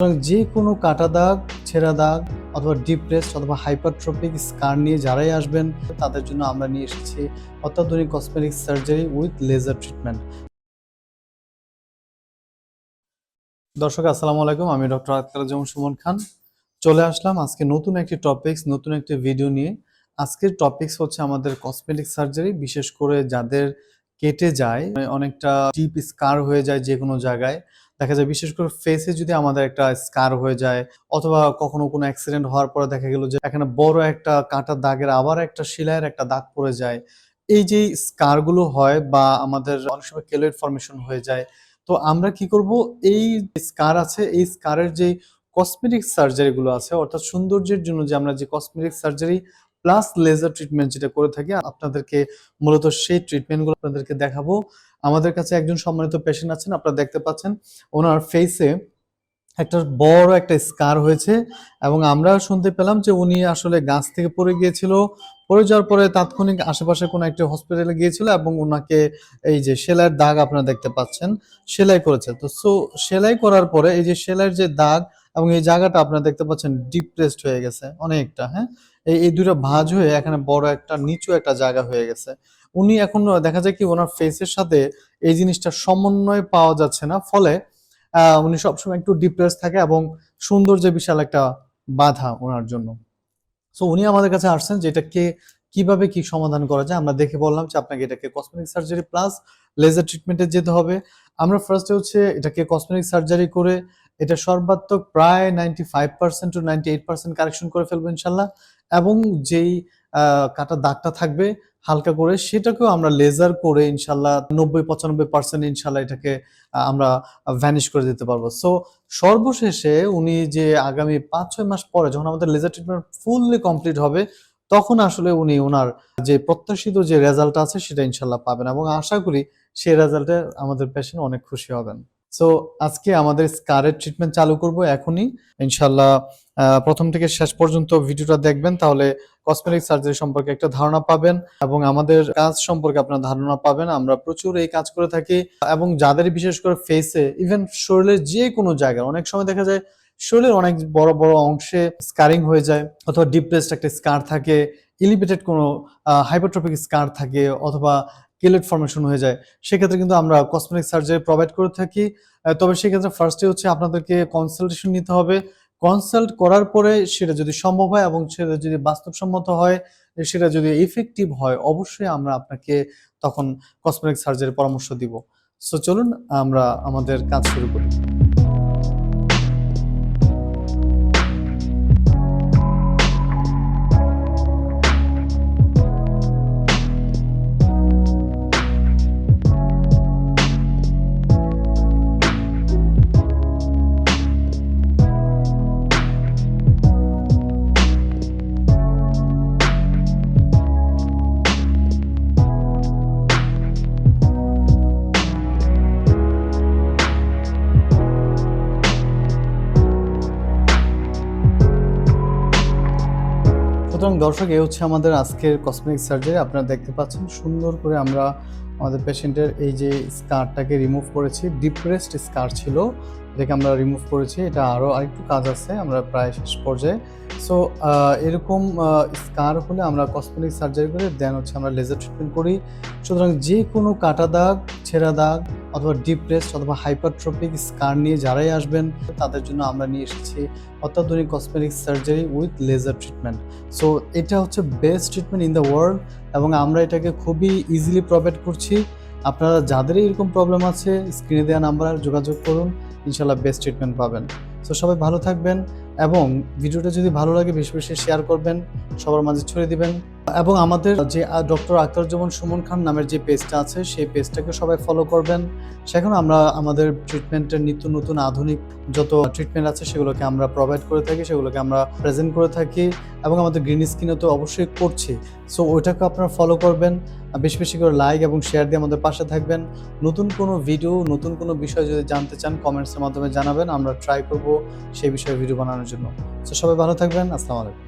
সুতরাং যে কোনো কাটা দাগ, ছেঁড়া দাগ অথবা ডিপ্রেসড অথবা হাইপারট্রপিক স্কার নিয়ে যারাই আসবেন তাদের জন্য আমরা নিয়ে এসেছি অত্যাধুনিক cosmetic surgery with laser treatment. দর্শক আসসালামু আলাইকুম, আমি ডক্টর আখতারুজ্জামান সুমন খান চলে আসলাম আজকে নতুন একটি টপিকস, নতুন একটি ভিডিও নিয়ে। আজকের টপিকস হচ্ছে আমাদের কসমেটিক সার্জারি, বিশেষ করে যাদের কেটে যায়, অনেকটা ডিপ স্কার হয়ে যায় যে কোনো জায়গায়, দেখা যায় বিশেষ করে ফেসে যদি আমাদের একটা স্কার হয়ে যায় অথবা কখনো কোনো অ্যাক্সিডেন্ট হওয়ার পরে দেখা গেল যে এখানে বড় একটা কাটা দাগের আবার একটা শিলায়ের একটা দাগ পড়ে যায়। এই যে স্কারগুলো হয় বা আমাদের অনেক সময় কেলয়েড ফর্মেশন হয়ে যায়, তো আমরা কি করব, এই স্কার আছে, এই স্কারের যে কসমেটিক সার্জারি গুলো আছে, অর্থাৎ সৌন্দর্যের জন্য যে আমরা যে cosmetic surgery plus laser treatment যেটা করে থাকি, আপনাদেরকে মূলত সেই ট্রিটমেন্ট গুলো আপনাদেরকে দেখাবো। আমাদের কাছে একজন সম্মানিত পেশেন্ট আছেন, আপনারা দেখতে পাচ্ছেন ওনার ফেসে একটা বড় একটা স্কার হয়েছে এবং আমরা শুনতে পেলাম যে উনি আসলে গাছ থেকে পড়ে গিয়েছিল। পড়ে যাওয়ার পরে তাৎক্ষণিক আশেপাশে কোনো একটা হসপিটালে গিয়েছিল এবং ওনাকে এই যে সেলাইয়ের দাগ আপনারা দেখতে পাচ্ছেন, সেলাই করেছে। তো সেলাই করার পরে এই যে সেলাইয়ের যে দাগ এবং এই জায়গাটা আপনারা দেখতে পাচ্ছেন ডিপ্রেসড হয়ে গেছে অনেকটা, হ্যাঁ? এই দুটো ভাঁজ হয়ে এখানে বড় একটা নিচু একটা জায়গা হয়ে গেছে। উনি এখন দেখা যায় কি ওনার ফেসের সাথে এই জিনিসটার সমন্বয় পাওয়া যাচ্ছে না, ফলে উনি সবসময় একটু ডিপ্রেস থাকে এবং সৌন্দর্যে বিশাল একটা বাধা ওনার জন্য। সো উনি আমাদের কাছে আসছেন যে এটাকে কিভাবে কি সমাধান করা যায়। আমরা দেখে বললাম যে আপনাকে এটাকে কসমেটিক সার্জারি প্লাস লেজার ট্রিটমেন্টে যেতে হবে। আমরা ফার্স্টে হচ্ছে এটাকে কসমেটিক সার্জারি করে এটা সর্বাত্মক প্রায় 95% টু 98% কারেকশন করে ফেলবো ইনশাল্লাহ, এবং যেই কাটা দাগটা থাকবে হালকা করে সেটাকেও আমরা লেজার করে ইনশাল্লাহ 90-95% ইনশাল্লাহ এটাকে আমরা ভ্যানিশ করে দিতে পারবো। সো সর্বশেষে উনি যে আগামী ৫-৬ মাস পরে যখন আমাদের লেজার ট্রিটমেন্ট ফুললি কমপ্লিট হবে, তখন আসলে উনি ওনার যে প্রত্যাশিত যে রেজাল্ট আছে সেটা ইনশাল্লাহ পাবেন এবং আশা করি সেই রেজাল্টে আমাদের পেশেন্ট অনেক খুশি হবেন। সো আজকে আমাদের স্কারের ট্রিটমেন্ট চালু করব এখনই ইনশাল্লাহ। প্রথম থেকে শেষ পর্যন্ত ভিডিওটা দেখবেন, তাহলে কসমেটিক সার্জারি সম্পর্কে একটা ধারণা পাবেন এবং আমাদের কাজ সম্পর্কে আপনার ধারণা পাবেন। আমরা প্রচুর এই কাজ করে থাকি এবং যাদের বিশেষ করে ফেসে, ইভেন শরীরের যে কোনো জায়গায় অনেক সময় দেখা যায় শরীরের অনেক বড় বড় অংশে স্কারিং হয়ে যায় অথবা ডিপ্রেসড একটা স্কার থাকে, এলিভেটেড কোনো হাইপারট্রপিক স্কার থাকে অথবা কেলয়েড ফর্মেশন হয়ে যায়, সেক্ষেত্রে কিন্তু আমরা কসমেটিক সার্জারি প্রোভাইড করে থাকি। তবে সেক্ষেত্রে ফার্স্টে হচ্ছে আপনাদেরকে কনসালটেশন নিতে হবে। কনসাল্ট করার পরে সেটা যদি সম্ভব হয় এবং সেটা যদি বাস্তবসম্মত হয়, সেটা যদি ইফেক্টিভ হয়, অবশ্যই আমরা আপনাকে তখন কসমেটিক সার্জারির পরামর্শ দিব। সো চলুন আমরা আমাদের কাজ শুরু করি। সুতরাং দর্শক, এই হচ্ছে আমাদের আজকের কসমেটিক সার্জারি। আপনারা দেখতে পাচ্ছেন সুন্দর করে আমরা আমাদের পেশেন্টের এই যে স্কারটাকে রিমুভ করেছি। ডিপ্রেসড স্কার ছিল, এটাকে আমরা রিমুভ করেছি। এটা আরও আরেকটু কাজ আছে, আমরা প্রায় শেষ পর্যায়ে। সো এরকম স্কার হলে আমরা কসমেটিক সার্জারি করে দেন হচ্ছে আমরা লেজার ট্রিটমেন্ট করি। সুতরাং যে কোনো কাটা দাগ, ছেঁড়া দাগ অথবা ডিপ্রেসড অথবা হাইপারট্রপিক স্কার নিয়ে যারাই আসবেন তাদের জন্য আমরা নিয়ে এসেছি অত্যাধুনিক cosmetic surgery with laser treatment. So এটা হচ্ছে best treatment in the world এবং আমরা এটাকে খুবই ইজিলি প্রোভাইড করছি। আপনারা যাদেরই এরকম প্রবলেম আছে স্ক্রিনে দেওয়া নাম্বারে যোগাযোগ করুন, ইনশাল্লাহ বেস্ট ট্রিটমেন্ট পাবেন। সো সবাই ভালো থাকবেন এবং ভিডিওটা যদি ভালো লাগে বেশি বেশি শেয়ার করবেন, সবার মাঝে ছড়িয়ে দিবেন এবং আমাদের যে ডক্টর আখতারুজ্জামান সুমন খান নামের যে পেজটা আছে সেই পেজটাকে সবাই ফলো করবেন। সেখানে আমরা আমাদের ট্রিটমেন্টের নিত্য নতুন আধুনিক যত ট্রিটমেন্ট আছে সেগুলোকে আমরা প্রোভাইড করে থাকি, সেগুলোকে আমরা প্রেজেন্ট করে থাকি এবং আমাদের গ্রিন স্কিনে তো অবশ্যই করছি। সো ওইটাকে আপনারা ফলো করবেন, বেশি বেশি করে লাইক এবং শেয়ার দিয়ে আমাদের পাশে থাকবেন। নতুন কোনো ভিডিও, নতুন কোনো বিষয় যদি জানতে চান কমেন্টসের মাধ্যমে জানাবেন, আমরা ট্রাই করব সেই বিষয়ে ভিডিও বানানোর জন্য। সো সবাই ভালো থাকবেন, আসসালামু আলাইকুম।